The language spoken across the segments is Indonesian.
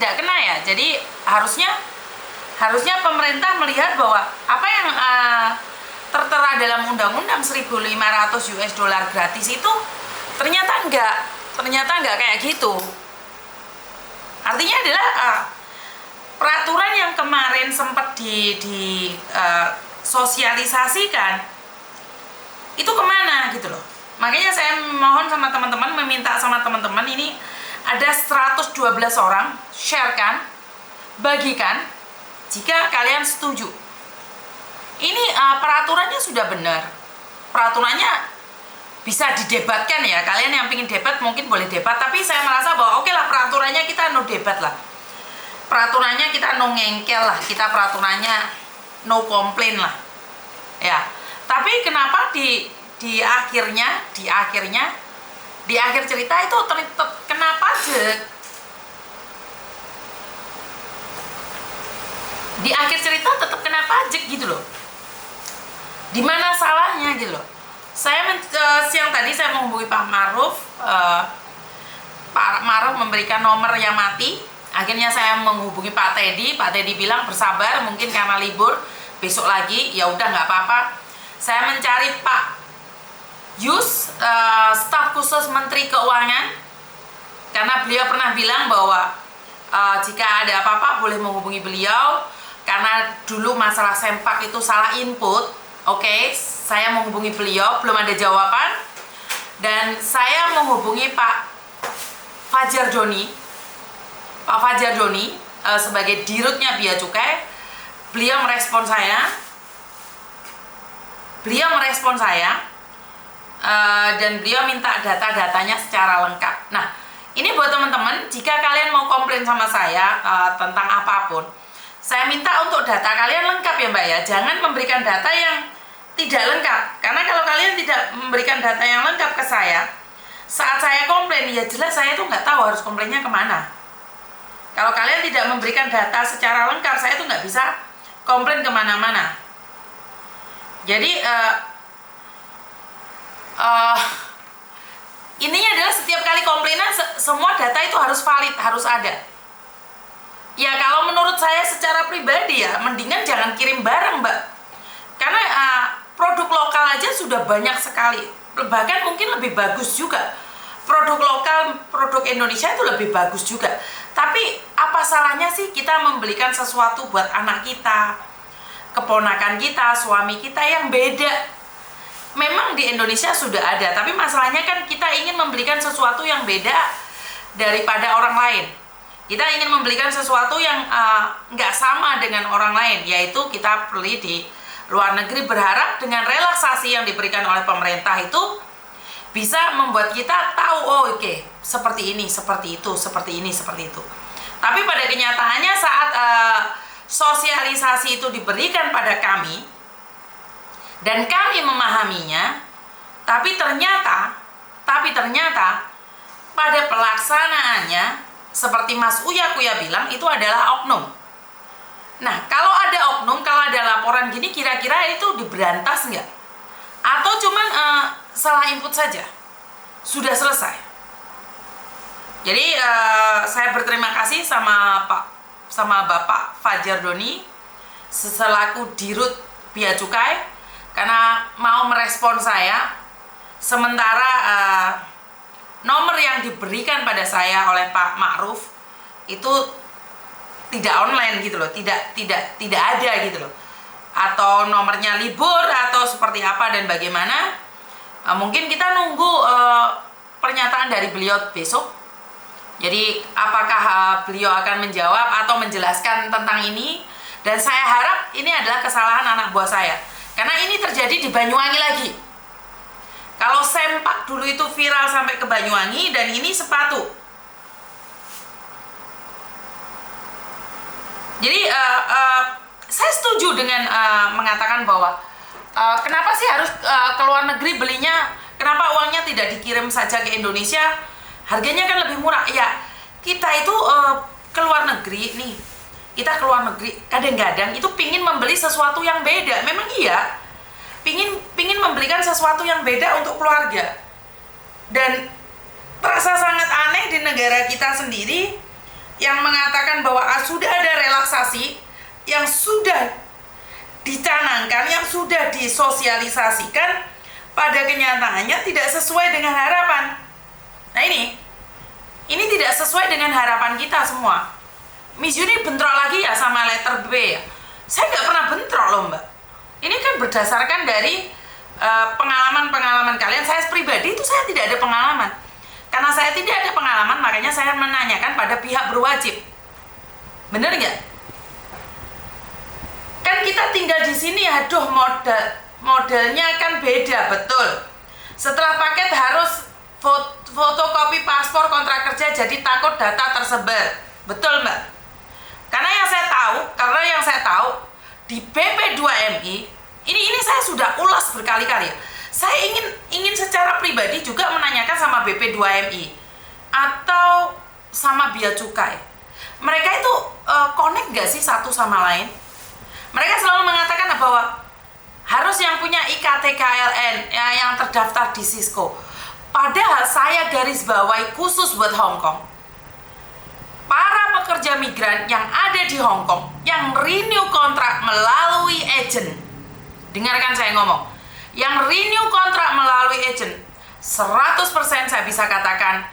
tidak kena ya. Jadi harusnya pemerintah melihat bahwa apa yang tertera dalam undang-undang 1.500 US dollar gratis itu ternyata enggak kayak gitu. Artinya adalah peraturan yang kemarin sempat di sosialisasikan itu kemana gitu loh. Makanya saya mohon sama teman-teman, meminta sama teman-teman, ini ada 112 orang, sharekan, bagikan jika kalian setuju. Ini peraturannya sudah benar, peraturannya bisa didebatkan ya. Kalian yang ingin debat mungkin boleh debat, tapi saya merasa bahwa oke lah, peraturannya kita no debat lah, peraturannya kita no ngengkel lah, kita peraturannya no komplain lah ya. Tapi kenapa di akhir cerita itu kena pajak? Di akhir cerita tetap kena pajak gitu loh. Di mana salahnya gitu loh. Siang tadi saya menghubungi Pak Maruf. Pak Maruf memberikan nomor yang mati. Akhirnya saya menghubungi Pak Teddy. Pak Teddy bilang bersabar, mungkin karena libur, besok lagi. Ya udah, nggak apa-apa. Saya mencari Pak Yus, staf khusus Menteri Keuangan, karena beliau pernah bilang bahwa jika ada apa-apa boleh menghubungi beliau, karena dulu masalah Sempak itu salah input. Oke, saya menghubungi beliau, belum ada jawaban. Dan saya menghubungi Pak Fajar Joni. Pak Fajar Joni sebagai dirutnya Bea Cukai. Beliau merespon saya. Dan beliau minta data-datanya secara lengkap. Nah, ini buat teman-teman, jika kalian mau komplain sama saya tentang apapun, saya minta untuk data kalian lengkap ya Mbak ya. Jangan memberikan data yang tidak lengkap. Karena kalau kalian tidak memberikan data yang lengkap ke saya, saat saya komplain, ya jelas saya tuh nggak tahu harus komplainnya kemana. Kalau kalian tidak memberikan data secara lengkap, saya tuh nggak bisa komplain kemana-mana. Jadi ininya adalah setiap kali komplainan semua data itu harus valid, harus ada. Ya kalau menurut saya secara pribadi ya, mendingan jangan kirim barang Mbak. Karena produk lokal aja sudah banyak sekali. Bahkan mungkin lebih bagus juga. Produk lokal, produk Indonesia itu lebih bagus juga. Tapi apa salahnya sih kita membelikan sesuatu buat anak kita, keponakan kita, suami kita yang beda? Memang di Indonesia sudah ada, tapi masalahnya kan kita ingin membelikan sesuatu yang beda daripada orang lain. Kita ingin membelikan sesuatu yang nggak sama dengan orang lain, yaitu kita beli di luar negeri, berharap dengan relaksasi yang diberikan oleh pemerintah itu bisa membuat kita tahu, oh oke, seperti ini, seperti itu, seperti ini, seperti itu. Tapi pada kenyataannya saat sosialisasi itu diberikan pada kami dan kami memahaminya, tapi ternyata pada pelaksanaannya seperti Mas Uya bilang itu adalah oknum. Nah, kalau ada oknum, kalau ada laporan gini, kira-kira itu diberantas nggak? Atau cuman salah input saja? Sudah selesai. Jadi saya berterima kasih sama Bapak Fajar Doni selaku Dirut Bea Cukai karena mau merespon saya. Sementara nomor yang diberikan pada saya oleh Pak Ma'ruf itu tidak online gitu loh, tidak ada gitu loh, atau nomornya libur atau seperti apa dan bagaimana. Mungkin kita nunggu pernyataan dari beliau besok. Jadi apakah beliau akan menjawab atau menjelaskan tentang ini. Dan saya harap ini adalah kesalahan anak buah saya, karena ini terjadi di Banyuwangi lagi. Kalau Sempak dulu itu viral sampai ke Banyuwangi, dan ini sepatu. Jadi saya setuju dengan mengatakan bahwa kenapa sih harus ke luar negeri belinya, kenapa uangnya tidak dikirim saja ke Indonesia, harganya kan lebih murah. Ya, kita itu ke luar negeri nih, kita ke luar negeri kadang-kadang itu pingin membeli sesuatu yang beda. Memang iya, pingin membelikan sesuatu yang beda untuk keluarga. Dan terasa sangat aneh di negara kita sendiri, yang mengatakan bahwa sudah ada relaksasi yang sudah dicanangkan, yang sudah disosialisasikan, pada kenyataannya tidak sesuai dengan harapan. Nah ini tidak sesuai dengan harapan kita semua. Miss Yuni bentrok lagi ya sama letter B ya. Saya nggak pernah bentrok loh Mbak. Ini kan berdasarkan dari pengalaman-pengalaman kalian. Saya pribadi itu saya tidak ada pengalaman. Karena saya tidak ada pengalaman, makanya saya menanyakan pada pihak berwajib. Bener nggak? Kan kita tinggal di sini, aduh modelnya kan beda, betul. Setelah paket harus fotokopi paspor, kontrak kerja, jadi takut data tersebar. Betul Mbak? Karena yang saya tahu di BP2MI ini saya sudah ulas berkali-kali. Saya ingin secara pribadi juga menanyakan sama BP2MI atau sama Bea Cukai. Mereka itu connect gak sih satu sama lain? Mereka selalu mengatakan bahwa harus yang punya IKTKLN yang terdaftar di Cisco. Padahal saya garis bawahi khusus buat Hong Kong. Para pekerja migran yang ada di Hong Kong yang renew kontrak melalui agent. Dengarkan saya ngomong. Yang renew kontrak melalui agent 100% saya bisa katakan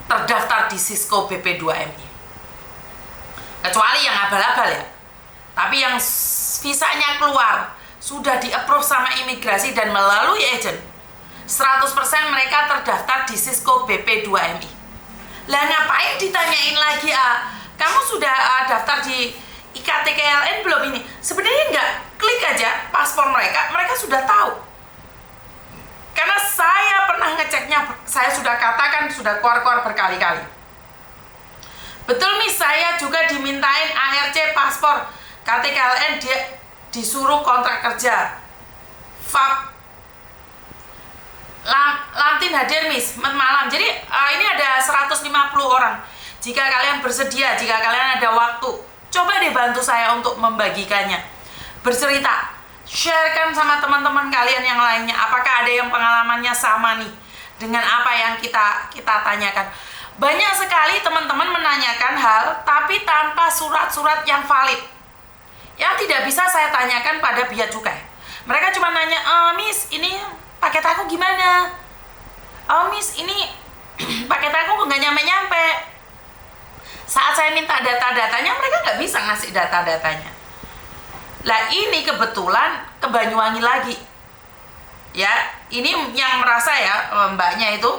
terdaftar di Cisco BP2MI. Kecuali yang abal-abal ya. Tapi yang visanya keluar sudah di-approve sama imigrasi dan melalui agent 100% mereka terdaftar di Cisco BP2MI. Lah ngapain ditanyain lagi kamu sudah daftar di IKTKLN belum ini? Sebenarnya enggak, klik aja paspor mereka sudah tahu. Karena saya pernah ngeceknya, saya sudah katakan, sudah keluar berkali-kali. Betul Miss, saya juga dimintain ARC paspor KTKLN, dia disuruh kontrak kerja. FAB Lantin hadir Miss, malam. Jadi ini ada 150 orang. Jika kalian bersedia, jika kalian ada waktu, coba deh bantu saya untuk membagikannya. Bercerita, sharekan sama teman-teman kalian yang lainnya. Apakah ada yang pengalamannya sama nih dengan apa yang kita tanyakan? Banyak sekali teman-teman menanyakan hal tapi tanpa surat-surat yang valid, yang tidak bisa saya tanyakan pada Bea Cukai. Mereka cuma nanya, Miss, ini paket aku gimana? Oh Miss, ini paket aku nggak nyampe-nyampe. Saat saya minta data-datanya, mereka nggak bisa ngasih data-datanya. Lah ini kebetulan ke Banyuwangi lagi. Ya, ini yang merasa ya mbaknya itu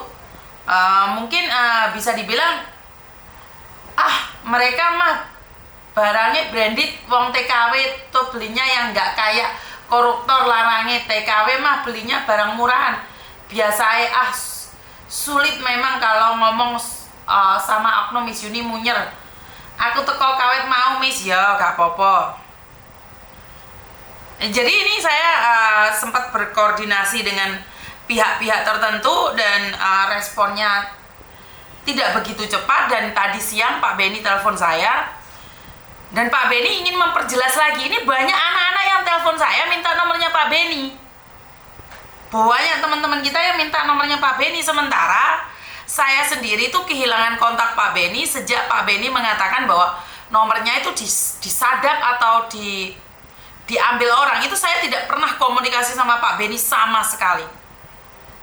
mungkin bisa dibilang mereka mah barangnya branded, wong TKW tuh belinya yang nggak kayak koruptor larangnya. TKW mah belinya barang murahan. Biasanya sulit memang kalau ngomong sama oknum Miss Yuni munyer. Aku teko kawet mau Miss, ya gak apa-apa. Jadi ini saya sempat berkoordinasi dengan pihak-pihak tertentu dan responnya tidak begitu cepat. Dan tadi siang Pak Beni telepon saya, dan Pak Beni ingin memperjelas lagi. Ini banyak anak-anak yang telepon saya minta nomornya Pak Beni. Banyak teman-teman kita yang minta nomornya Pak Beni. Sementara saya sendiri tuh kehilangan kontak Pak Beni sejak Pak Beni mengatakan bahwa nomornya itu disadap atau diambil orang. Itu saya tidak pernah komunikasi sama Pak Beni sama sekali.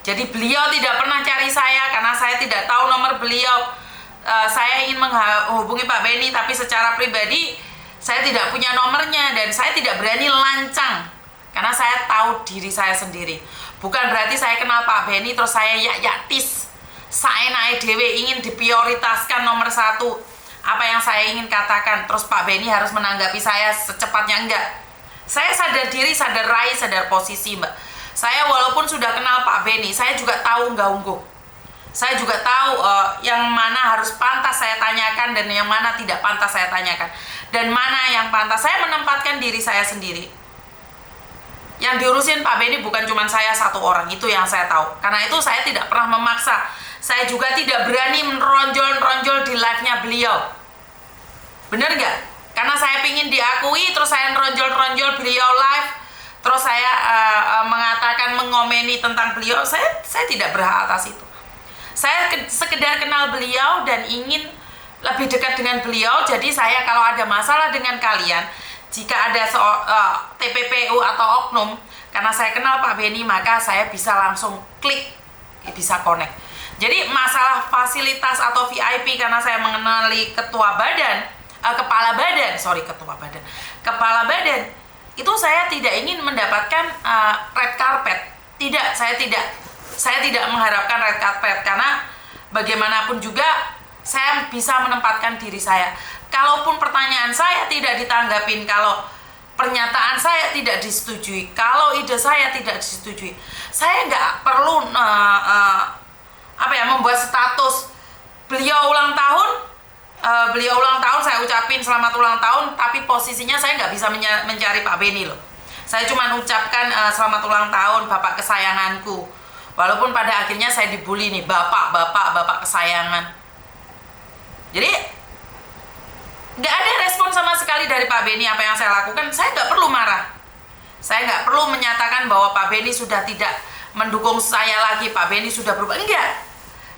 Jadi beliau tidak pernah cari saya karena saya tidak tahu nomor beliau. Saya ingin menghubungi Pak Beni, tapi secara pribadi saya tidak punya nomornya dan saya tidak berani lancang karena saya tahu diri saya sendiri. Bukan berarti saya kenal Pak Beni terus saya yaktis, saya naik dewe ingin diprioritaskan nomor satu apa yang saya ingin katakan, terus Pak Beni harus menanggapi saya secepatnya. Enggak. Saya sadar diri, sadar rai, sadar posisi Mbak. Saya walaupun sudah kenal Pak Beni, saya juga tahu unggah-ungguh. Saya juga tahu yang mana harus pantas saya tanyakan dan yang mana tidak pantas saya tanyakan. Dan mana yang pantas, saya menempatkan diri saya sendiri. Yang diurusin Pak Beni bukan cuma saya satu orang, itu yang saya tahu. Karena itu saya tidak pernah memaksa. Saya juga tidak berani meronjol-ronjol di live-nya beliau. Bener nggak? Karena saya pingin diakui, terus saya meronjol-ronjol beliau live, terus saya mengatakan, mengomeni tentang beliau. Saya tidak berhak atas itu. Saya sekedar kenal beliau dan ingin lebih dekat dengan beliau. Jadi saya kalau ada masalah dengan kalian, jika ada TPPU atau oknum, karena saya kenal Pak Beni, maka saya bisa langsung klik, bisa connect. Jadi masalah fasilitas atau VIP, karena saya mengenali kepala badan, itu saya tidak ingin mendapatkan red carpet. Saya tidak mengharapkan red carpet, karena bagaimanapun juga saya bisa menempatkan diri saya. Kalaupun pertanyaan saya tidak ditanggapin, kalau pernyataan saya tidak disetujui, kalau ide saya tidak disetujui, saya nggak perlu membuat status beliau ulang tahun, saya ucapin selamat ulang tahun, tapi posisinya saya nggak bisa mencari Pak Beni loh. Saya cuma ucapkan selamat ulang tahun Bapak kesayanganku, walaupun pada akhirnya saya dibully nih, bapak kesayangan. Jadi nggak ada respon sama sekali dari Pak Beni apa yang saya lakukan. Saya nggak perlu marah, saya nggak perlu menyatakan bahwa Pak Beni sudah tidak mendukung saya lagi, Pak Beni sudah berubah, enggak.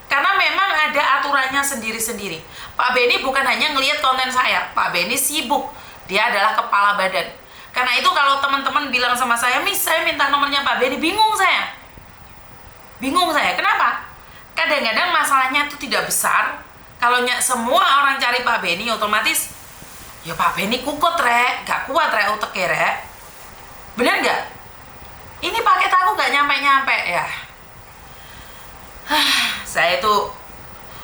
Karena memang ada aturannya sendiri-sendiri. Pak Beni bukan hanya ngelihat konten saya, Pak Beni sibuk, dia adalah kepala badan. Karena itu kalau teman-teman bilang sama saya, Miss, saya minta nomornya Pak Beni, bingung saya. Kenapa? Kadang-kadang masalahnya itu tidak besar. Kalau semua orang cari Pak Beni, otomatis ya Pak Beni kukut rek, gak kuat rek uteknya rek. Bener gak? Ini paket aku gak nyampe-nyampe ya. Saya itu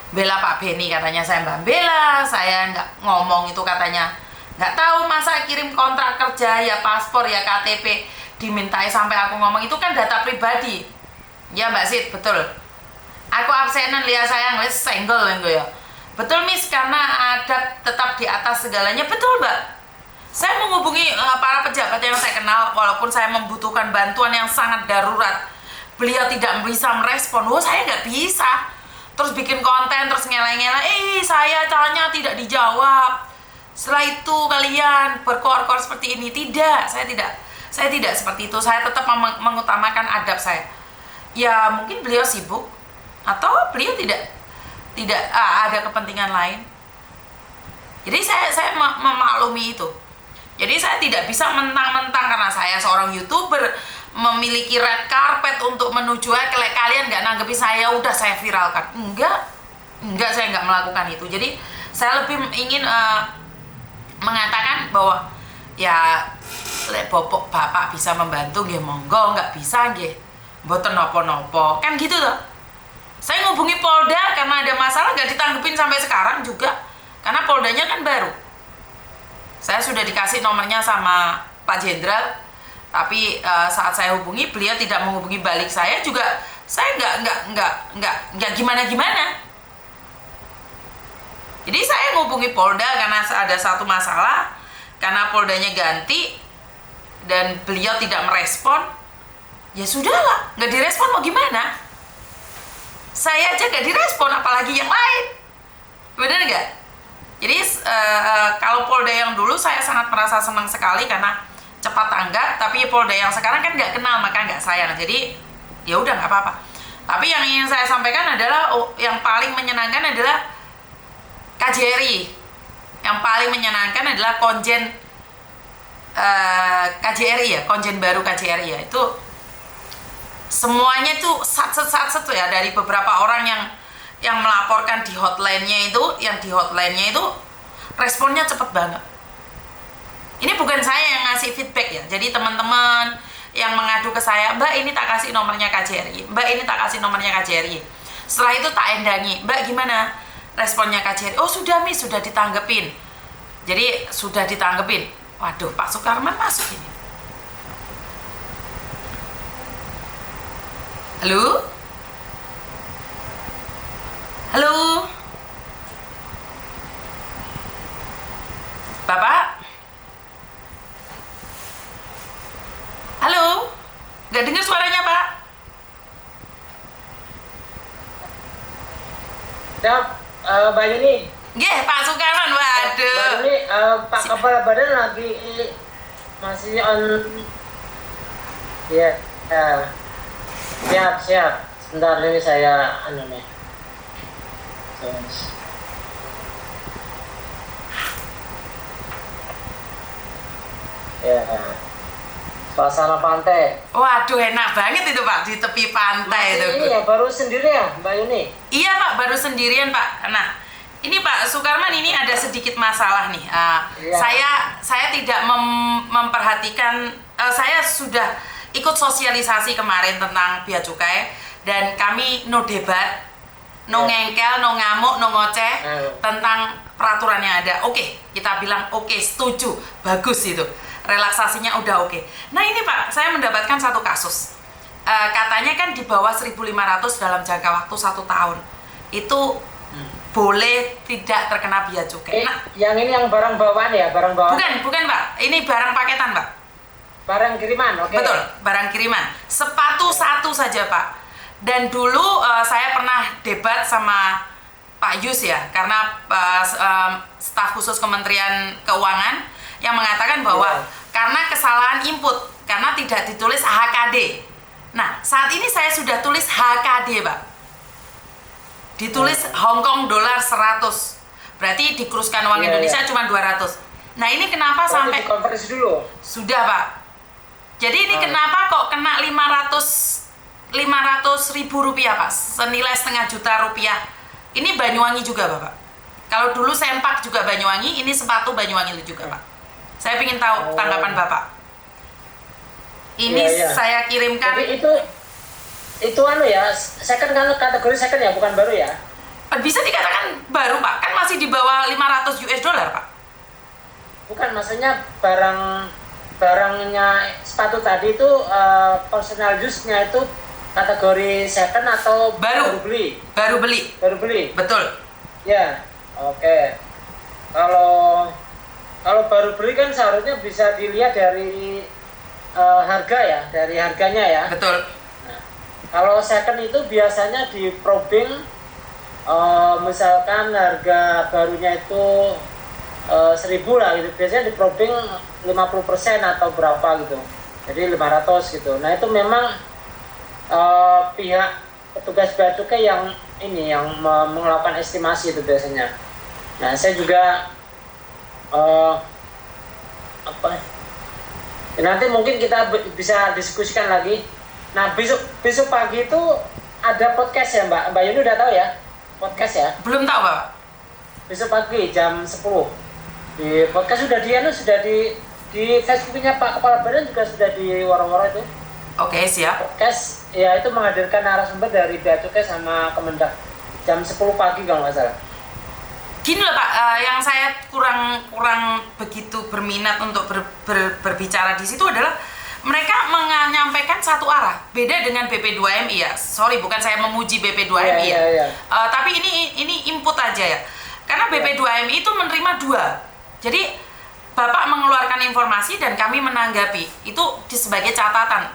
bela Pak Beni, katanya saya mbak bela, saya nggak ngomong itu katanya nggak tahu, masa kirim kontrak kerja ya paspor ya KTP dimintai sampai aku ngomong, itu kan data pribadi ya Mbak Sid, betul. Aku absenan lihat saya ngeliat senggol ya. Betul Miss, karena ada tetap di atas segalanya, betul Mbak. Saya menghubungi para pejabat yang saya kenal, walaupun saya membutuhkan bantuan yang sangat darurat, beliau tidak bisa merespon. Saya nggak bisa terus bikin konten terus ngela-ngela, saya tanya tidak dijawab, setelah itu kalian berkoar-koar seperti ini. Tidak, saya tidak seperti itu. Saya tetap mengutamakan adab saya. Ya mungkin beliau sibuk atau beliau tidak ada kepentingan lain. Jadi saya memaklumi itu. Jadi saya tidak bisa mentang-mentang karena saya seorang YouTuber memiliki red carpet untuk menuju kalian nggak nanggepi saya, udah saya viralkan. Enggak, saya nggak melakukan itu. Jadi saya lebih ingin mengatakan bahwa ya bapak bisa membantu nggih monggo, nggak bisa nggih mboten nopo-nopo, kan gitu loh. Saya ngubungi Polda karena ada masalah, nggak ditanggepin sampai sekarang juga, karena Poldanya kan baru. Saya sudah dikasih nomornya sama Pak Jenderal, tapi saat saya hubungi beliau tidak menghubungi balik saya juga. Saya nggak gimana. Jadi saya menghubungi Polda karena ada satu masalah, karena Poldanya ganti dan beliau tidak merespon. Ya sudahlah, nggak direspon mau gimana? Saya aja nggak direspon, apalagi yang lain. Bener nggak? Jadi kalau Polda yang dulu saya sangat merasa senang sekali karena cepat tanggap, tapi Polda yang sekarang kan nggak kenal, maka nggak sayang. Jadi ya udah nggak apa-apa. Tapi yang ingin saya sampaikan adalah yang paling menyenangkan adalah KJRI. Yang paling menyenangkan adalah konjen KJRI ya, konjen baru KJRI ya. Itu semuanya tuh satset tuh ya, dari beberapa orang yang melaporkan di hotline-nya itu, responnya cepet banget. Ini bukan saya yang ngasih feedback ya, jadi teman-teman yang mengadu ke saya, Mbak ini tak kasih nomornya KJRI, Mbak ini tak kasih nomornya KJRI. Setelah itu tak endangi, Mbak gimana responnya KJRI? Oh sudah Miss, sudah ditanggepin. Jadi sudah ditanggepin. Waduh, Pak Sukarman masuk ini. Halo? Halo? Bapak? Halo? Gak dengar suaranya, Pak? Siap, Mbak Yuni. Nggih, Pak Sukarman, waduh. Mbak Yuni, Pak Kepala Badan lagi masih on. Ya, siap. Sebentar ini saya nih. Terus. Ya. Suasana pantai. Waduh, enak banget itu Pak di tepi pantai Masih itu. ini ya baru sendiri ya Mbak Yuni? Iya Pak, baru sendirian Pak. Nah, ini Pak Sukarman ini ada sedikit masalah nih. Iya. Saya tidak memperhatikan. Saya sudah ikut sosialisasi kemarin tentang bea cukai dan kami no debat, no ngengkel, no ngamuk, no ngoceh tentang peraturan yang ada. Oke, kita bilang oke, setuju, bagus itu. Relaksasinya udah oke. Nah ini Pak, saya mendapatkan satu kasus. Katanya kan di bawah 1.500 dalam jangka waktu 1 tahun. Itu boleh tidak terkena bea cukai. Nah, yang ini yang barang bawaan ya, barang bawaan. bukan Pak. Ini barang paketan Pak. Barang kiriman, oke. Betul, barang kiriman. Sepatu satu saja Pak. Dan dulu saya pernah debat sama Pak Yus ya, karena staf khusus Kementerian Keuangan yang mengatakan bahwa karena kesalahan input, karena tidak ditulis HKD. Nah, saat ini saya sudah tulis HKD, Pak. Ditulis Hong Kong dolar 100. Berarti dikuruskan uang Indonesia cuma 200. Nah, ini kenapa sampai dikonversi dulu? Sudah, Pak. Jadi ini kenapa kok kena 500 ribu rupiah, Pak? Senilai setengah juta rupiah. Ini Banyuwangi juga, Bapak. Kalau dulu sempak juga Banyuwangi, ini sepatu Banyuwangi juga, Pak. Saya ingin tahu tanggapan Bapak. Ini saya kirimkan. Jadi itu anu ya, second kan kategori second ya, bukan baru ya? Bisa dikatakan baru, Pak. Kan masih di bawah 500 US dollar, Pak. Bukan, maksudnya barangnya sepatu tadi itu personal use-nya itu kategori second atau baru beli? Baru beli. Baru beli. Betul. Ya, oke. Kalau baru beli kan seharusnya bisa dilihat dari harga ya, dari harganya ya. Betul. Nah, kalau second itu biasanya di probing, misalkan harga barunya itu 1.000 lah gitu. Biasanya di probing 50% atau berapa gitu. Jadi 500 gitu. Nah itu memang pihak petugas bea cukai yang melakukan estimasi itu biasanya. Nah saya juga nanti mungkin kita bisa diskusikan lagi. Nah besok pagi itu ada podcast ya Mbak Yuni, udah tahu ya podcast ya? Belum tahu Pak. Besok pagi jam 10 di podcast sudah di Facebooknya Pak Kepala Badan juga sudah di waro-waro itu. Oke, siap. Podcast ya itu menghadirkan narasumber dari Bea Cukai sama Kemendak jam 10 pagi kalau nggak salah. Gini loh Pak, yang saya kurang begitu berminat untuk berbicara di situ adalah mereka menyampaikan satu arah, beda dengan BP2MI ya. Sorry, bukan saya memuji BP2MI ya. Tapi ini input aja ya. Karena BP2MI itu menerima 2. Jadi Bapak mengeluarkan informasi dan kami menanggapi. Itu sebagai catatan.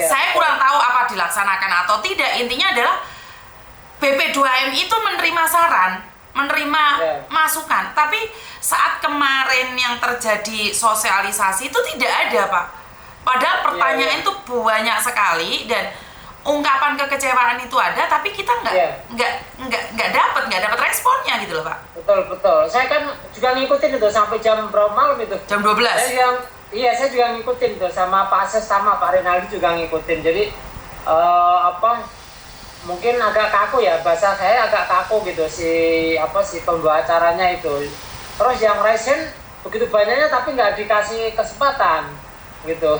Saya kurang tahu apa dilaksanakan atau tidak. Intinya adalah BP2MI itu menerima saran, menerima masukan. Tapi saat kemarin yang terjadi sosialisasi itu tidak ada, Pak. Padahal pertanyaan itu banyak sekali dan ungkapan kekecewaan itu ada, tapi kita nggak dapat responnya gitu loh Pak. Betul. Saya kan juga ngikutin itu sampai jam berapa malam itu? Jam 12. Saya juga ngikutin itu sama Pak Ases sama Pak Rinaldi juga ngikutin. Jadi mungkin agak kaku ya, bahasa saya agak kaku gitu si pembawa acaranya itu. Terus yang raise begitu banyaknya tapi nggak dikasih kesempatan gitu.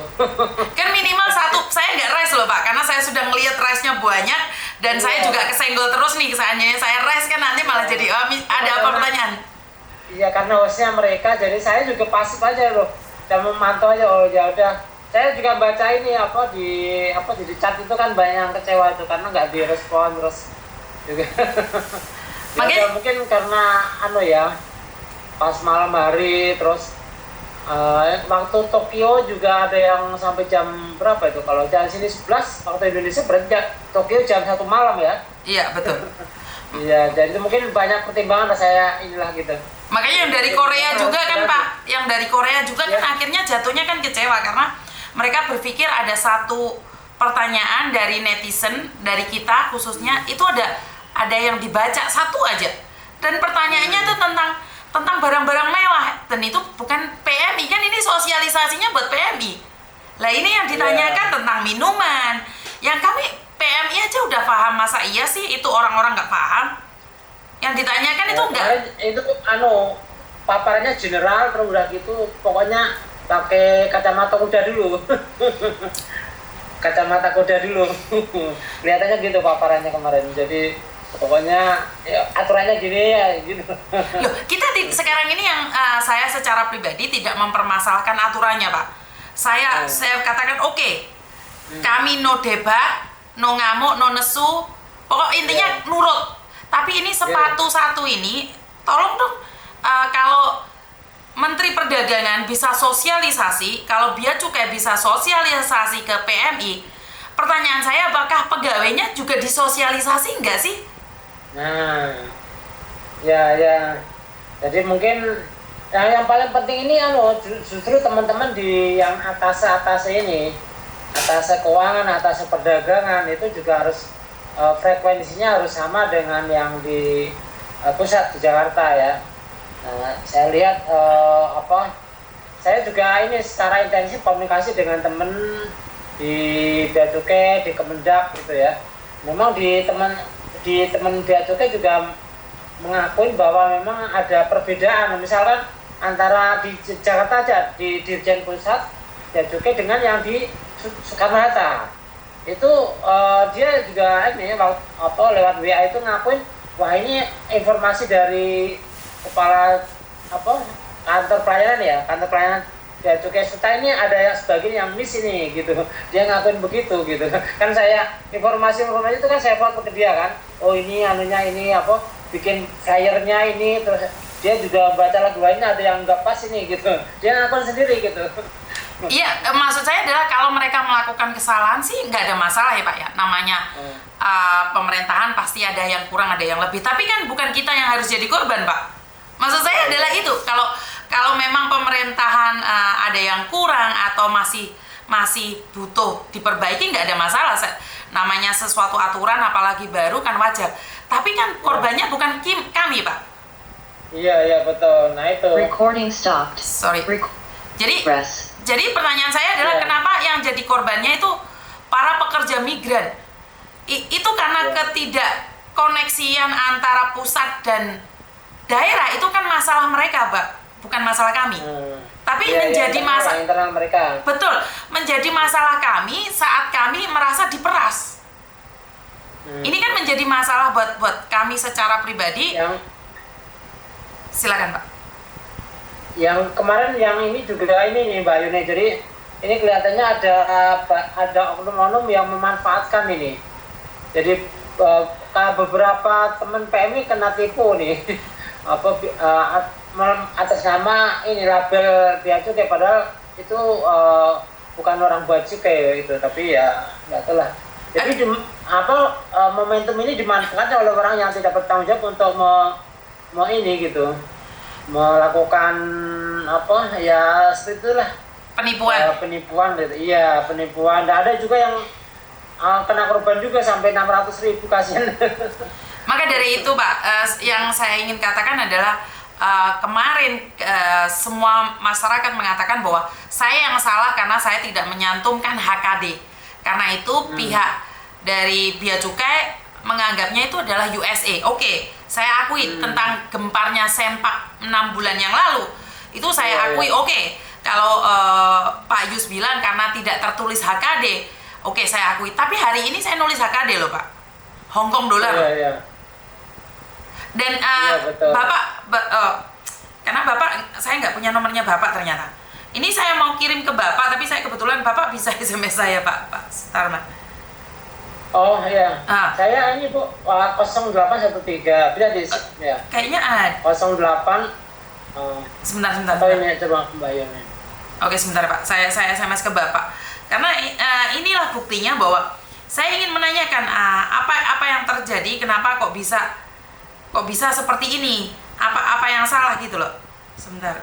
Kan minimal satu, saya nggak raise loh Pak, karena saya sudah ngelihat raise-nya banyak dan saya juga kesenggol terus nih, seandainya saya raise kan nanti malah jadi ada apa pertanyaan. Iya, karena hostnya mereka, jadi saya juga pasif aja loh dan memantau aja. Oh ya udah, saya juga baca ini di chat itu kan banyak yang kecewa itu karena nggak direspon terus juga. Ya, mungkin karena pas malam hari terus waktu Tokyo juga ada yang sampai jam berapa itu? Kalau jam sini 11, waktu Indonesia berarti Tokyo jam 1 malam ya? Iya, betul. Iya, jadi mungkin banyak pertimbangan saya inilah gitu. Makanya yang dari Korea juga kan Pak, yang dari Korea juga kan akhirnya jatuhnya kan kecewa karena mereka berpikir ada satu pertanyaan dari netizen, dari kita khususnya, itu ada ada yang dibaca satu aja. Dan pertanyaannya tuh tentang barang-barang mewah, dan itu bukan PMI kan, ini sosialisasinya buat PMI. Lah ini yang ditanyakan tentang minuman, yang kami PMI aja udah paham, masa iya sih itu orang-orang nggak paham? Yang ditanyakan itu enggak. Itu paparannya general, terus udah gitu pokoknya pakai kacamata kuda dulu. Kacamata kuda dulu. Kelihatannya gitu paparannya kemarin. Jadi pokoknya ya, aturannya gini ya gitu. Loh, kita sekarang ini yang saya secara pribadi tidak mempermasalahkan aturannya, Pak. Saya katakan oke. Kami no debat, no ngamuk, no nesu. Pokok intinya nurut. Tapi ini sepatu satu ini tolong dong, kalau Menteri Perdagangan bisa sosialisasi, kalau Bea Cukai bisa sosialisasi ke PMI, pertanyaan saya apakah pegawainya juga disosialisasi enggak sih? Nah, ya. Jadi mungkin yang paling penting ini justru teman-teman di yang atas ini, atas keuangan, atas perdagangan itu juga harus frekuensinya harus sama dengan yang di pusat di Jakarta ya. Nah, saya lihat saya juga ini secara intensif komunikasi dengan teman di Bea Cukai, di Kemendak gitu ya. Memang di teman Bea Cukai juga mengakui bahwa memang ada perbedaan, misalkan antara di Jakarta aja di Dirjen Pusat Bea Cukai dengan yang di Soekarno-Hatta. Itu dia juga ini lewat WA itu ngakuin, wah ini informasi dari kepala kantor pelayanan Bea Cukai Suta ini ada yang sebagian yang miss ini gitu, dia ngakuin begitu gitu kan. Saya informasi itu kan saya forward ke dia kan, oh ini ini bikin flyernya ini, terus dia juga baca lagu lainnya ada yang nggak pas ini gitu, dia ngakuin sendiri gitu. Iya, maksud saya adalah kalau mereka melakukan kesalahan sih nggak ada masalah ya Pak ya, namanya pemerintahan pasti ada yang kurang ada yang lebih, tapi kan bukan kita yang harus jadi korban Pak. Maksud saya adalah itu, kalau memang pemerintahan ada yang kurang atau masih butuh diperbaiki, nggak ada masalah. Namanya sesuatu aturan apalagi baru kan wajar. Tapi kan korbannya bukan kami Pak. Iya betul. Nah itu. Recording stopped. Sorry. Jadi pertanyaan saya adalah kenapa yang jadi korbannya itu para pekerja migran? Itu karena ketidakkoneksian antara pusat dan daerah, itu kan masalah mereka, Pak, bukan masalah kami. Tapi menjadi masalah internal mereka. Betul, menjadi masalah kami saat kami merasa diperas. Ini kan menjadi masalah buat kami secara pribadi. Silakan, Pak. Yang kemarin yang ini juga ini nih Mbak Yuni, jadi ini kelihatannya ada oknum-oknum yang memanfaatkan ini. Jadi beberapa teman PMI kena tipu nih. Atas nama ini label Bea Cukai, padahal itu bukan orang Bea Cukai itu, tapi ya nggak tahu lah. Jadi momentum ini dimanfaatkan oleh orang yang tidak bertanggung jawab untuk mau ini gitu, melakukan seperti itulah, penipuan gitu. Iya, penipuan. Dan ada juga yang kena korban juga sampai 600.000 kasihan. Maka dari itu Pak, yang saya ingin katakan adalah kemarin semua masyarakat mengatakan bahwa saya yang salah karena saya tidak menyantumkan HKD. Karena itu pihak dari Bea Cukai menganggapnya itu adalah USA. Oke, saya akui tentang gemparnya Sempak 6 bulan yang lalu. Itu saya akui, oke. Kalau Pak Yus bilang karena tidak tertulis HKD, oke saya akui. Tapi hari ini saya nulis HKD loh Pak, Hong Kong dolar. Dan Bapak, karena Bapak, saya nggak punya nomornya Bapak ternyata. Ini saya mau kirim ke Bapak, tapi saya kebetulan Bapak bisa SMS saya Pak Sutarman. Oh iya, saya ini Bu, 0813, bisa di ya. Kayaknya ada. 08. Sebentar. Atau ini coba bayarnya. Oke sebentar Pak, saya SMS ke Bapak. Karena inilah buktinya bahwa saya ingin menanyakan apa yang terjadi, kenapa kok bisa seperti ini, apa yang salah gitu loh. Sebentar.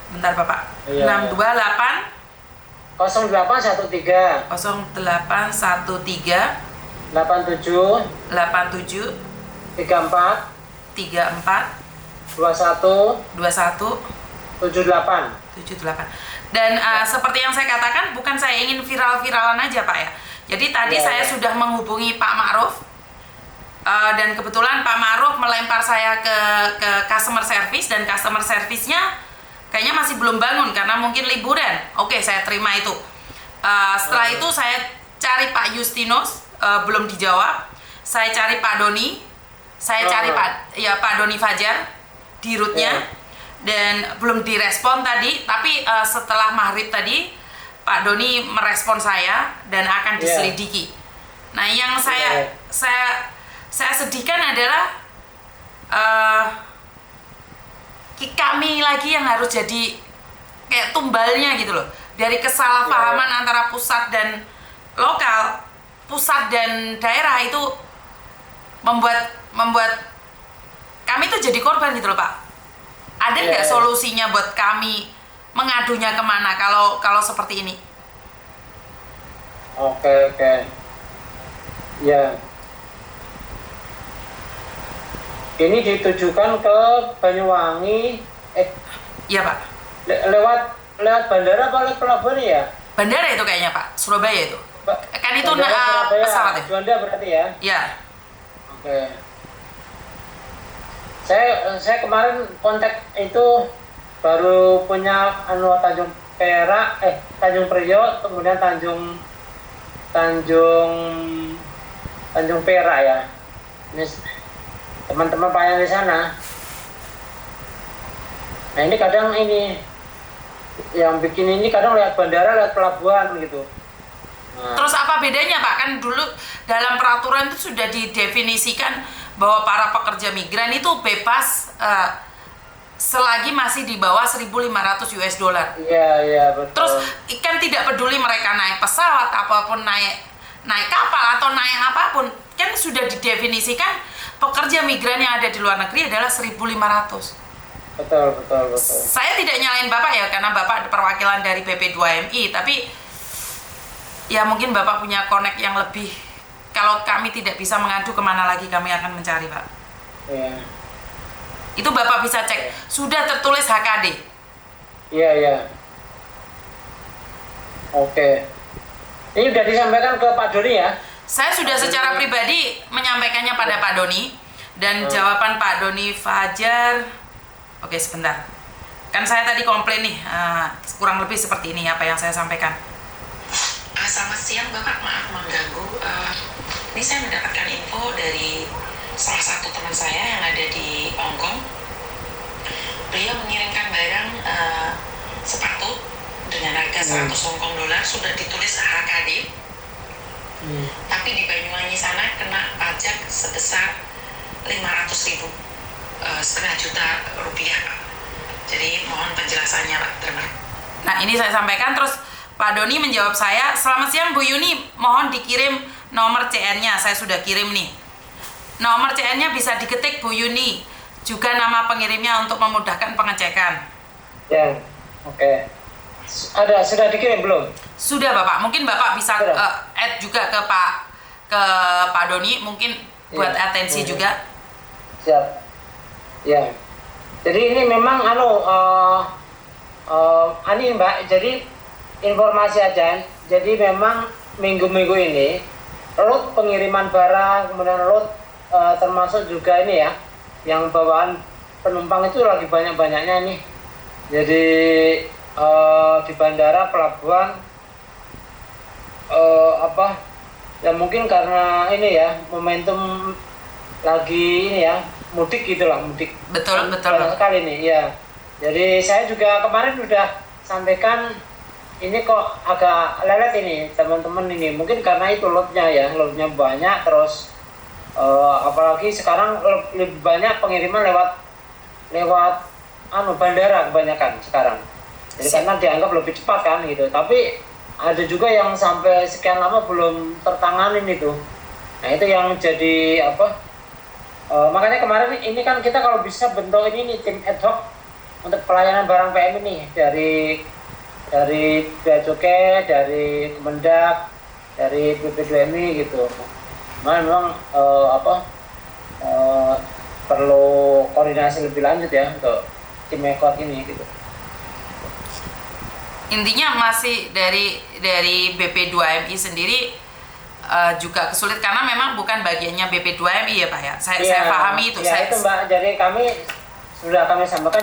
Bentar Bapak. 628 0813 0813 87 87 34 34 21 21 78. 78. Dan seperti yang saya katakan, bukan saya ingin viral-viralan aja Pak ya. Jadi tadi saya sudah menghubungi Pak Ma'ruf, dan kebetulan Pak Ma'ruf melempar saya ke customer service, dan customer service-nya kayaknya masih belum bangun karena mungkin liburan. Oke, saya terima itu. Setelah itu saya cari Pak Justinus, belum dijawab. Saya cari Pak Doni, saya cari Pak Doni Fajar di rootnya. Dan belum direspon tadi, tapi setelah maghrib tadi Pak Doni merespon saya dan akan diselidiki. Nah, yang saya sedihkan adalah kami lagi yang harus jadi kayak tumbalnya gitu loh, dari kesalahpahaman antara pusat dan lokal, pusat dan daerah itu membuat kami tuh jadi korban gitu loh Pak. Ada nggak solusinya buat kami mengadunya kemana kalau seperti ini? Oke. Ya. Ini ditujukan ke Banyuwangi. Iya Pak. Lewat bandara apa lewat pelabuhan ya? Bandara itu kayaknya Pak, Surabaya itu. Kan itu pesawat ya? Juanda berarti ya? Iya. Oke. Saya kemarin kontak itu baru punya Tanjung Priok, kemudian Tanjung Perak ya. Ini teman-teman pelayan di sana. Nah, ini kadang yang bikin ini kadang lewat bandara, lewat pelabuhan gitu. Nah. Terus apa bedanya Pak? Kan dulu dalam peraturan itu sudah didefinisikan bahwa para pekerja migran itu bebas selagi masih di bawah 1.500 US dollar. Iya, betul. Terus kan tidak peduli mereka naik pesawat apapun, naik kapal atau naik apapun, kan sudah didefinisikan pekerja migran yang ada di luar negeri adalah 1.500. Betul. Saya tidak nyalain Bapak ya, karena Bapak perwakilan dari BP2MI, tapi ya mungkin Bapak punya connect yang lebih. Kalau kami tidak bisa mengadu, kemana lagi kami akan mencari Pak? Iya. Itu Bapak bisa cek, sudah tertulis HKD. Iya. Oke. Ini sudah disampaikan ke Pak Doni ya? Saya sudah secara pribadi menyampaikannya pada Pak Doni, dan jawaban Pak Doni Fajar. Oke, sebentar. Kan saya tadi komplain nih, kurang lebih seperti ini apa yang saya sampaikan. Selamat siang Bapak, maaf mengganggu. Ini saya mendapatkan info dari salah satu teman saya yang ada di Hong Kong. Beliau mengirimkan barang sepatu dengan harga 100 Hong Kong dolar, sudah ditulis HKD. Tapi di Banyuwangi sana kena pajak sebesar 500.000, setengah juta rupiah Pak. Jadi mohon penjelasannya Pak, terima kasih. Nah, ini saya sampaikan, terus Pak Doni menjawab saya, selamat siang Bu Yuni, mohon dikirim nomor CN-nya, saya sudah kirim nih. Nomor CN-nya bisa diketik Bu Yuni, juga nama pengirimnya untuk memudahkan pengecekan. Ya, oke. Sudah dikirim belum? Sudah Bapak, mungkin Bapak bisa add juga ke Pak Doni, mungkin buat atensi juga. Siap. Ya. Jadi ini memang Mbak, jadi informasi aja. Jadi memang minggu-minggu ini load pengiriman barang, kemudian load termasuk juga ini ya, yang bawaan penumpang itu lagi banyak-banyaknya nih. Jadi di bandara, pelabuhan, ya mungkin karena ini ya momentum lagi ini ya, mudik gitulah, mudik. Betul. Banyak sekali nih ya. Jadi saya juga kemarin sudah sampaikan, ini kok agak lelet ini teman-teman ini, mungkin karena itu loadnya banyak, terus apalagi sekarang lebih banyak pengiriman lewat bandara kebanyakan sekarang. Jadi karena dianggap lebih cepat kan gitu. Tapi ada juga yang sampai sekian lama belum tertanganin itu. Nah itu yang jadi makanya kemarin ini kan kita kalau bisa bentuk ini nih, tim ad hoc untuk pelayanan barang PM ini dari Bea Cukai, dari Kemendak, dari BP2MI gitu. memang perlu koordinasi lebih lanjut ya untuk tim ekor ini gitu. Intinya masih dari BP2MI sendiri juga kesulit karena memang bukan bagiannya BP2MI ya Pak ya. Saya pahami itu. Ya itu Mbak, jadi kami sudah kami sampaikan